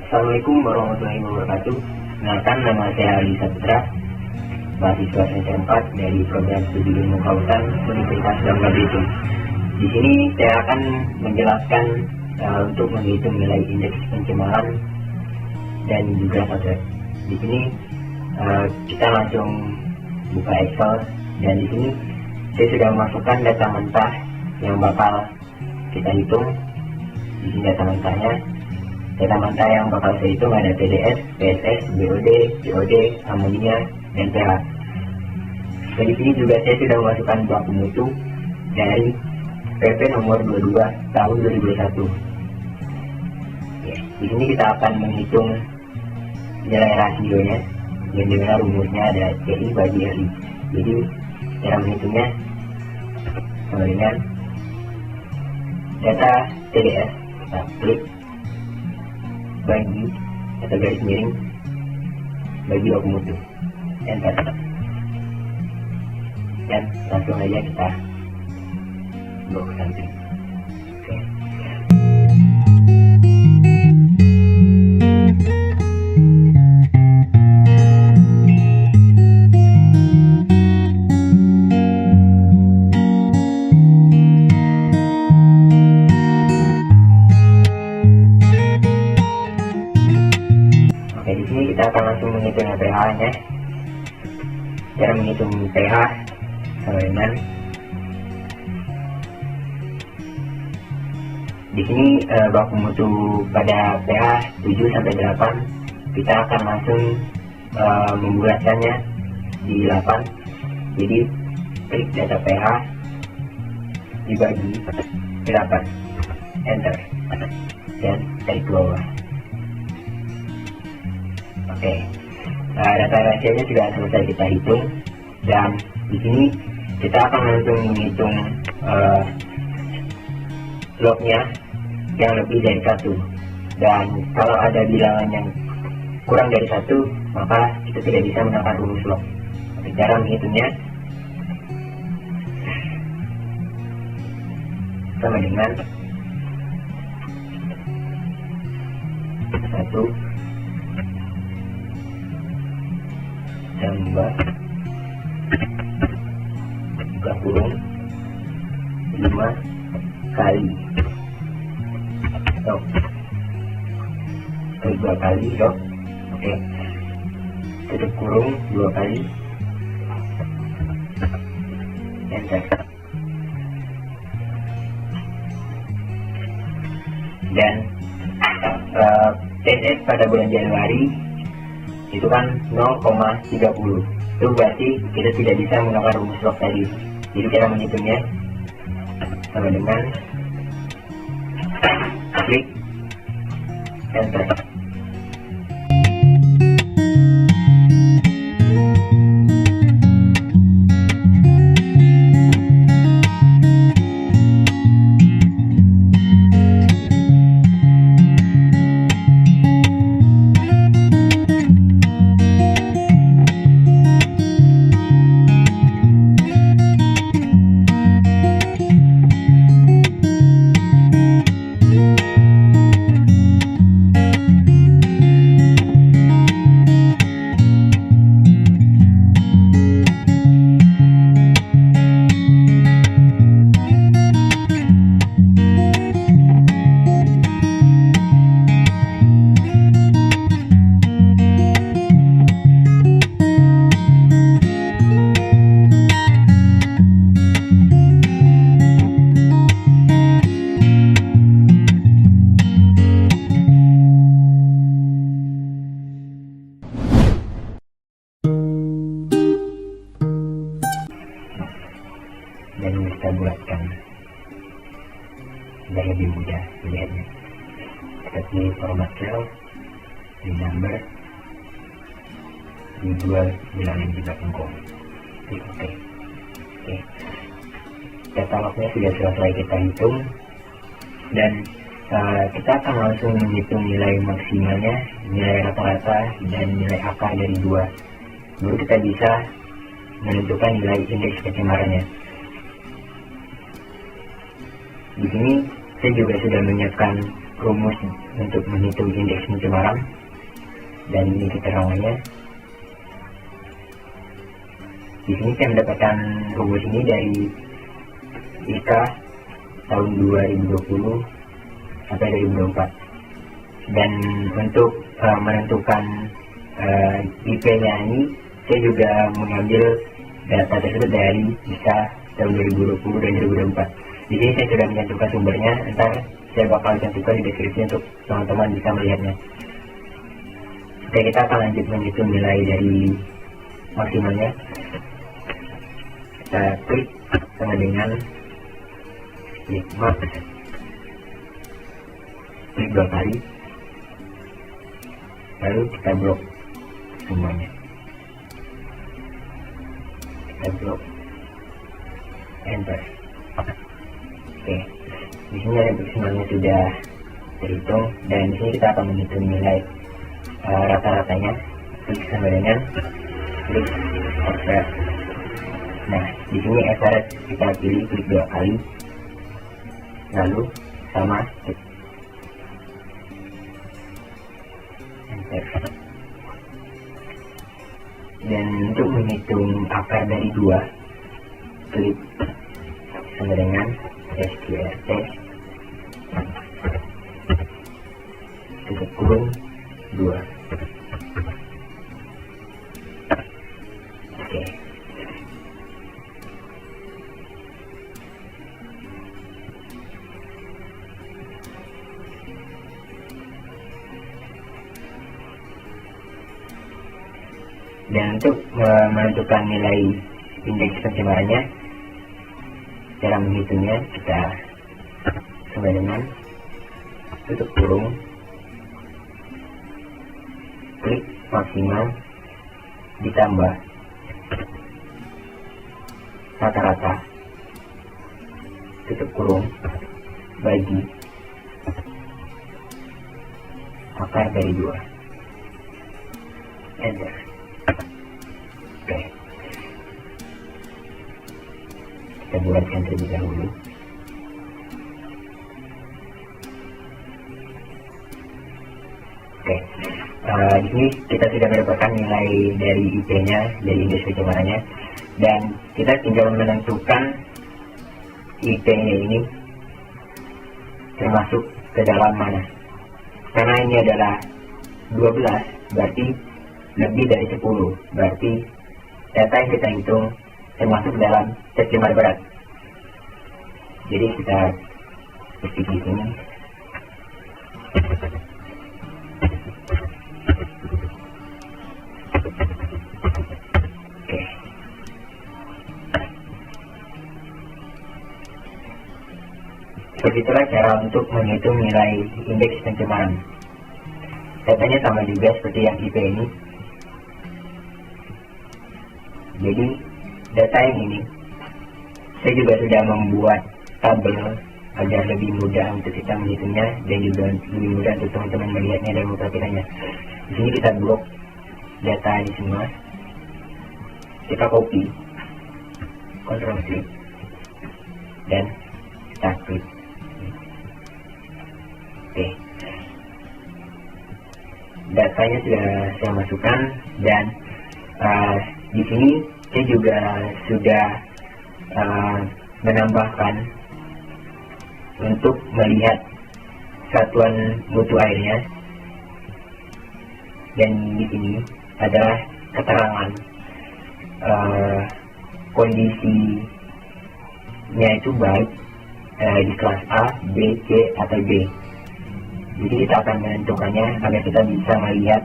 Assalamualaikum warahmatullahi wabarakatuh. Kenalkan, nama saya Ali Saputra, mahasiswa semester 4 dari program studi ilmu kelautan Universitas Bangka Belitung. Di sini saya akan menjelaskan untuk menghitung nilai indeks pencemaran dan juga fasilitas. Di sini kita langsung buka Excel, dan di sini saya sudah memasukkan data mentah yang bakal kita hitung. Di sini data mentahnya. Data mentah yang bakal saya hitung ada TDS, PSS, BOD, COD, amonia, dan pH. Dan di sini juga saya sudah memasukkan baku mutu dari PP nomor 22 tahun 2021. Ya, di sini kita akan menghitung nilai rasionya, yang dimana rumusnya ada CI bagi RI. Jadi cara menghitungnya sama dengan data TDS, kita klik bagi atau garis miring bagi baku mutu, enter, dan langsung aja kita bawa ke samping. Oke. Di sini kita akan langsung menghitung pH-nya. Cara menghitung pH sama dengan di sini baku mutu pada pH 7 sampai 8. Kita akan langsung membulatkannya di 8. Jadi klik data pH dibagi 8, enter, dan tarik ke bawah. Oke, data rasionya sudah selesai kita hitung, dan di sini kita akan langsung menghitung lognya yang lebih dari 1. Dan kalau ada bilangan yang kurang dari 1, maka kita tidak bisa menekan rumus log. Oke, cara menghitungnya sama dengan 1 tambah buka kurung 5 kali stop, 2 kali stop. Oke, tutup kurung 2 kali, enter. Dan TDS pada bulan Januari itu kan 0,30. Itu berarti kita tidak bisa menggunakan rumus log tadi. Jadi cara menghitungnya sama dengan klik enter. Dan kita buatkan biar lebih mudah melihatnya. Kita pilih format cell, di number, dijual bilangan juga engkau. Oke. Data lognya sudah selesai kita hitung, dan kita akan langsung menghitung nilai maksimalnya, nilai rata-rata, dan nilai akar dari 2. Baru kita bisa menentukan nilai indeks pencemarannya. Di sini saya juga sudah menyiapkan rumus untuk menghitung indeks pencemaran, dan ini keterangannya. Di sini saya mendapatkan rumus ini dari IKA tahun 2020 sampai 2024. Dan untuk menentukan IP-nya ini, saya juga mengambil data tersebut dari IKA tahun 2020 dan 2024. Di sini saya sudah mencantumkan sumbernya, ntar saya bakal cantumkan di deskripsi untuk teman-teman bisa melihatnya. Oke, kita akan lanjut menghitung nilai dari maksimalnya. Kita klik sama dengan klik max, klik 2 kali, lalu kita blok semuanya. Kita blok, enter. Oke, di sini ada maksimalnya sudah terhitung, dan di sini kita akan menghitung nilai rata-ratanya. Klik sama dengan klik average. Nah, di sini average kita pilih, klik 2 kali, lalu sama, enter. Dan untuk menghitung akar dari 2, klik sama dengan SQRT tutup kurung 2. Oke. Dan untuk menentukan nilai indeks pencemarannya, cara menghitungnya kita sama dengan tutup kurung, klik maksimal, ditambah rata-rata, tutup kurung, bagi akar dari 2, enter. Oke, kita buatkan terlebih dahulu. Oke, di sini kita sudah mendapatkan nilai dari IP-nya, dari indeks pencemarannya, dan kita tinggal menentukan IP-nya ini termasuk ke dalam mana. Karena ini adalah 12, berarti lebih dari 10, berarti data yang kita hitung termasuk dalam tercemar berat. Jadi kita ketik di sini. Oke. Seperti itulah cara untuk menghitung nilai indeks pencemaran. Datanya sama juga seperti yang IP ini. Jadi data yang ini saya juga sudah membuat tabel agar lebih mudah untuk kita menghitungnya, dan juga lebih mudah untuk teman-teman melihatnya dan memperhatikannya. Di sini kita blok data ini semua, kita copy, Ctrl C, dan kita klik. Oke, datanya sudah saya masukkan, dan di sini saya juga sudah menambahkan untuk melihat satuan mutu airnya, dan di sini adalah keterangan kondisinya itu baik di kelas A, B, C, atau D. Jadi kita akan menentukannya agar kita bisa melihat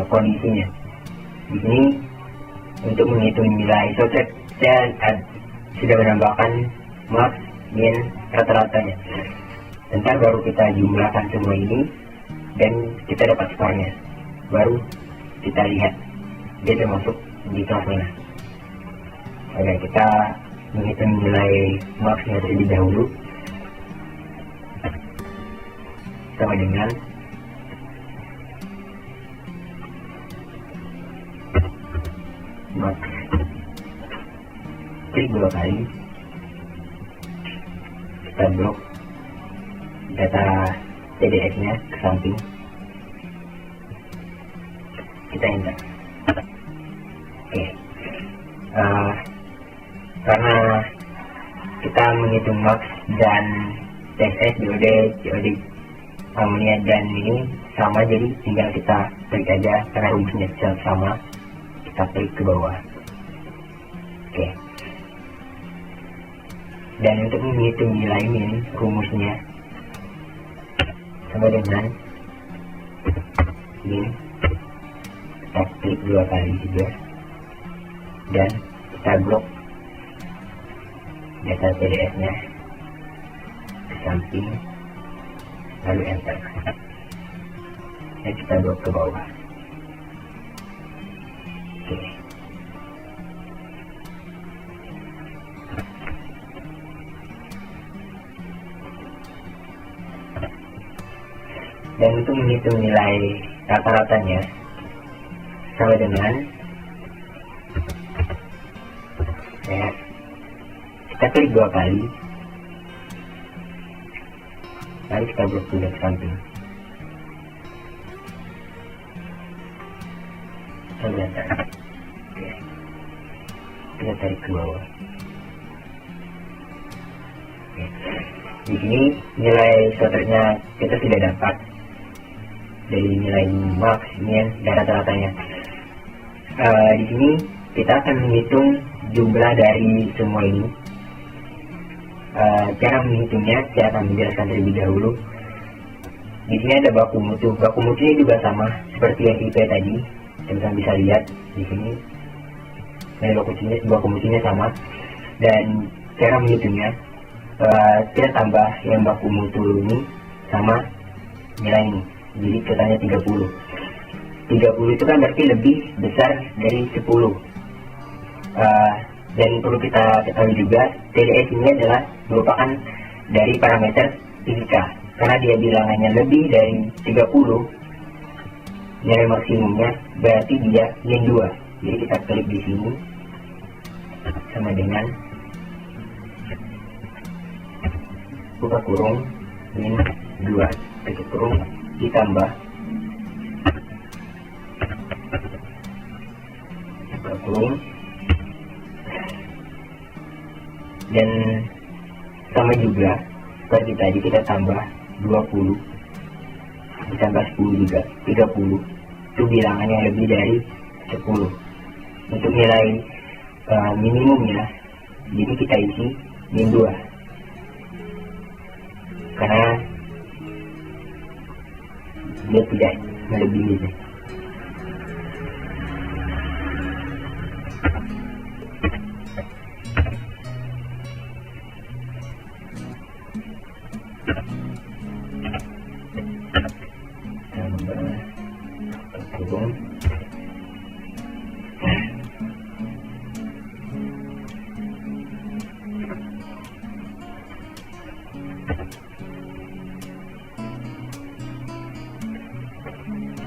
kondisinya. Di sini untuk menghitung nilai isoter, saya sudah menambahkan max, min, rata-ratanya. Ntar baru kita jumlahkan semua ini dan kita dapat skornya. Baru kita lihat dia termasuk di kelas mana. Oke, kita menghitung nilai maxnya terlebih dahulu. Sama dengan max, klik 2 kali, kita blok data TDS nya ke samping, kita enter. Oke. Karena kita menghitung max dan TSS, DOD, COD, amonia dan ini sama, jadi tinggal kita klik aja karena rumusnya sama, kita klik ke bawah. Oke. Dan untuk menghitung nilai min, rumusnya sama dengan min, kita klik 2 kali juga dan kita blok data TDS nya ke samping, lalu enter, dan kita blok ke bawah. Oke. Dan untuk menghitung nilai rata-ratanya sama dengan kita klik 2 kali, lalu kita blok juga ke samping, lalu enter. Oke. Kita tarik ke bawah. Oke. Di sini nilai sorternya kita sudah dapat dari nilai max ini dan rata-ratanya. Di sini kita akan menghitung jumlah dari semua ini. Cara menghitungnya saya akan menjelaskan terlebih dahulu. Di sini ada baku mutu. Baku mutunya juga sama seperti yang IP tadi. Teman-teman bisa lihat di sini. Baku mutunya sama. Dan cara menghitungnya, kita tambah yang baku mutu ini sama nilai ini. Jadi totalnya 30. 30 itu kan berarti lebih besar dari 10. Dan perlu kita ketahui juga, TDS ini adalah merupakan dari parameter fisika. Karena dia bilangannya lebih dari 30, nilai maksimumnya berarti dia min 2. Jadi kita klik di sini sama dengan buka kurung min 2, tutup kurung, ditambah buka kurung, dan sama juga seperti tadi kita tambah 20 ditambah 10 juga 30, itu bilangan yang lebih dari 10. Untuk nilai minimumnya, jadi kita isi min 2 karena dia tidak melebihi itu.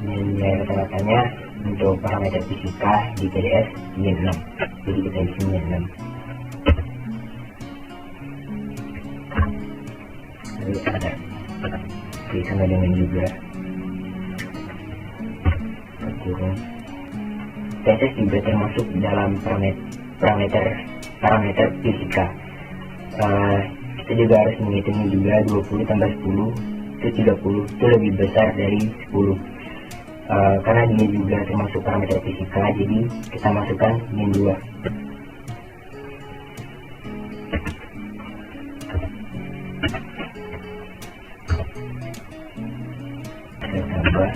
Nilai rata-ratanya untuk parameter fisika di TDS min 6, jadi kita isi min 6. Lalu ada sama dengan juga kurung. TSS juga termasuk dalam parameter fisika. Kita juga harus menghitungnya juga 20 tambah 10 itu 30, itu lebih besar dari 10. Karena dia juga termasuk parameter fisika, jadi kita masukkan min 2. Kita tambah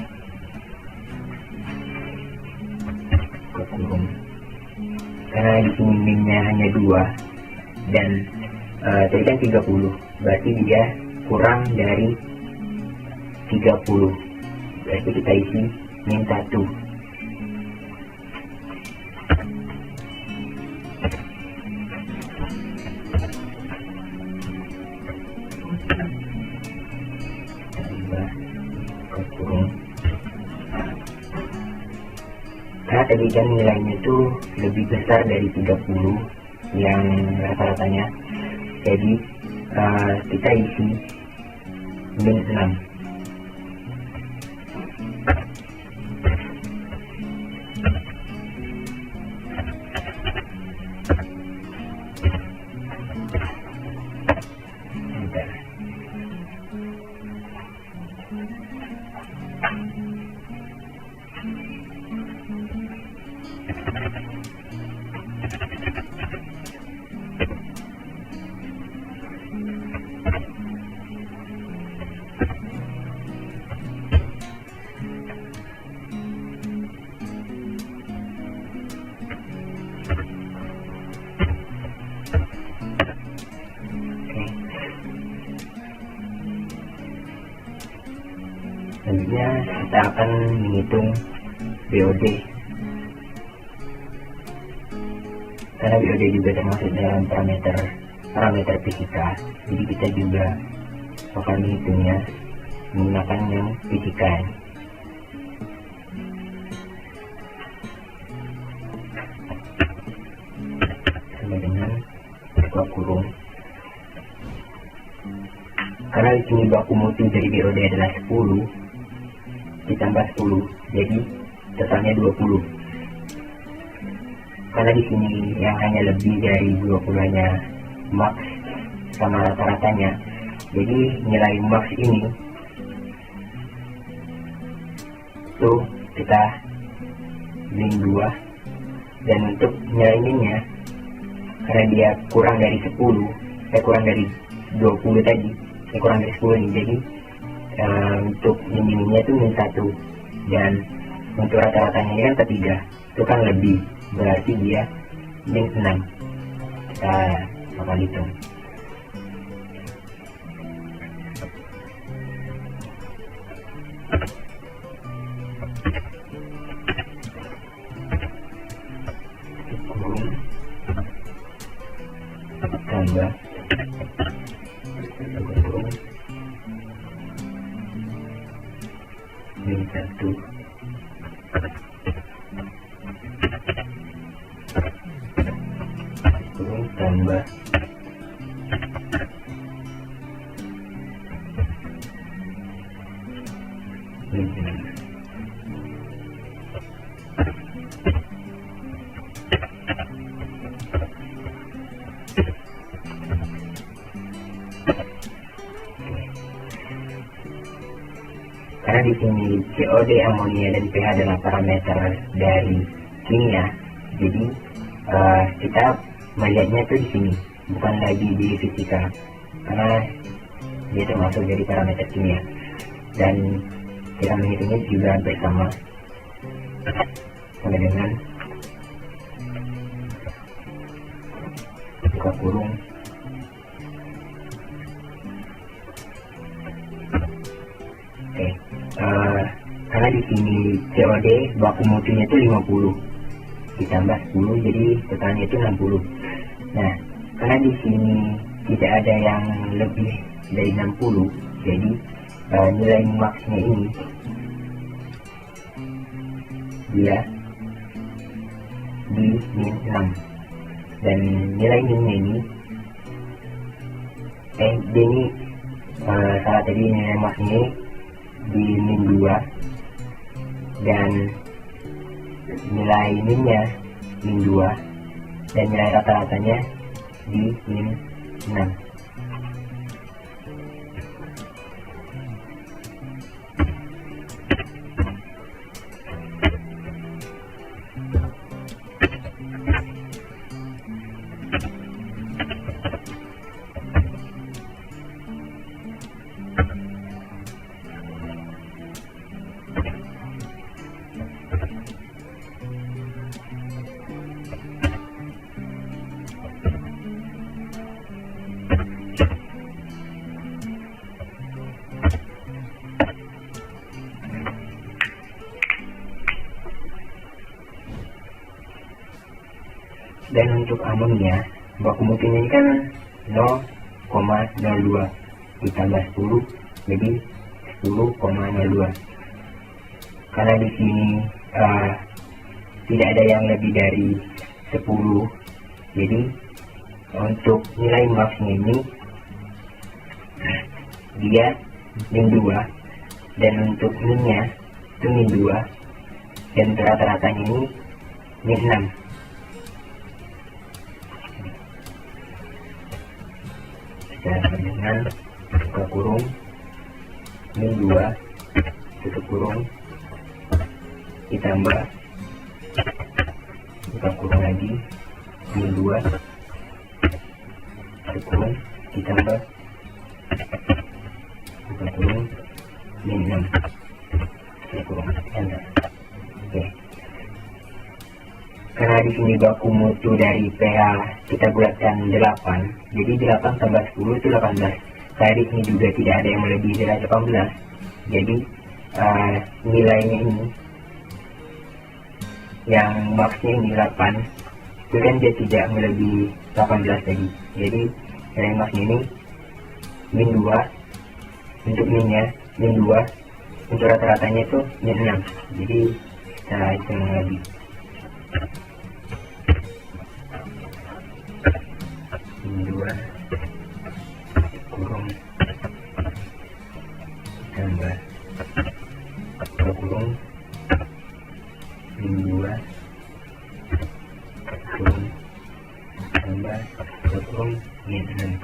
ke kurung. Karena di sini minnya hanya 2 dan tadi kan 30, berarti dia kurang dari 30. Berarti kita isi min 1. Tambah ke kurung. Karena tadi kan nilainya itu lebih besar dari 30 yang rata-ratanya, jadi kita isi min 6. Selanjutnya kita akan menghitung BOD, karena BOD juga termasuk dalam parameter fisika, jadi kita juga akan menghitungnya menggunakan yang fisika. Sama dengan buka kurung, karena di sini baku mutu dari BOD adalah 10 ditambah 10, jadi totalnya 20. Karena di sini yang hanya lebih dari 20 hanya max sama rata-ratanya, jadi nilai max ini tuh kita min 2, dan untuk nilai minnya karena dia kurang dari 10, kurang dari 20 tadi, kurang dari 10 ini, jadi untuk minimumnya itu min 1, dan untuk rata-ratanya ini kan ketiga, itu kan lebih, berarti dia min 6. Kita bakal hitung. Tambah min 1 tambah min 6. Karena di sini COD, amonia, dan pH adalah parameter dari kimia, jadi kita melihatnya itu di sini, bukan lagi di fisika, karena dia termasuk dari parameter kimia, dan kita menghitungnya juga hampir sama dengan buka kurung karena di sini COD baku mutunya itu 50 ditambah 10, jadi totalnya itu 60. Nah, karena di sini tidak ada yang lebih dari 60, jadi nilai maksnya ini dia di min 6, dan nilai minnya ini ini salah tadi nilai maksnya di min 2, dan nilai minnya min 2, dan nilai rata-ratanya di min 6. Dan untuk amonia, baku mutunya ini kan 0,02 ditambah 10, jadi 10,02. Karena di sini tidak ada yang lebih dari 10, jadi untuk nilai maksnya ini dia min 2, dan untuk minnya itu min 2, dan rata-ratanya ini min 6. Dengan buka kurung min 2 tutup kurung ditambah buka kurung lagi, min 2 kurung ditambah buka kurung min 6 kurung enter. Oke. Karena di sini baku mutu dari pH kita bulatkan 8, jadi 8 tambah 10 itu 18. Saya di sini juga tidak ada yang melebihi dari 18, jadi nilainya ini yang maksnya ini 8 itu kan dia tidak melebihi 18 tadi, jadi nilai maksnya ini min 2 untuk minnya, min 2 untuk rata-ratanya itu min 6, jadi kita hitung lagi. Min 2 kurung tambah kurung min 2 kurung tambah kurung min 6.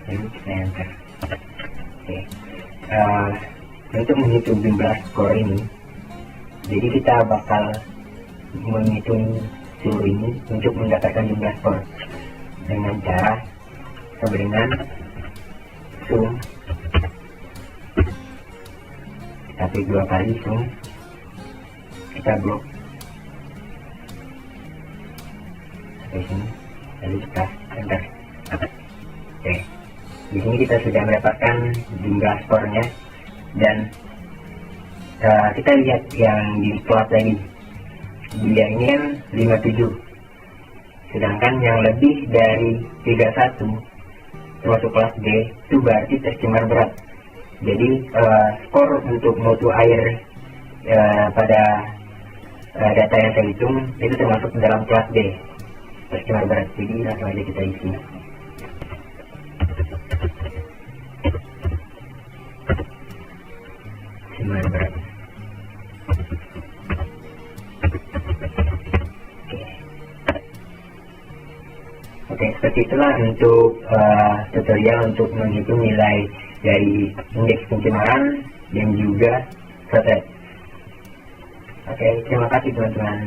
Lalu kita enter. Oke. Untuk menghitung jumlah skor ini, jadi kita bakal menghitung seluruh ini untuk mendapatkan jumlah skor dengan cara sama dengan sum, tapi 2 kali sum, kita blok sampai sini, lalu kita enter. Oke, di sini kita sudah mendapatkan jumlah skornya, dan kita lihat yang di plot tadi, dia ini kan 57, sedangkan yang lebih dari 31 termasuk kelas D itu berarti tercemar berat. Jadi skor untuk mutu air pada data yang saya hitung itu termasuk dalam kelas D, tercemar berat. Jadi langsung aja kita isi. Tercemar berat. Oke, seperti itulah untuk tutorial untuk menghitung nilai dari indeks pencemaran dan juga protes. Oke, terima kasih teman-teman.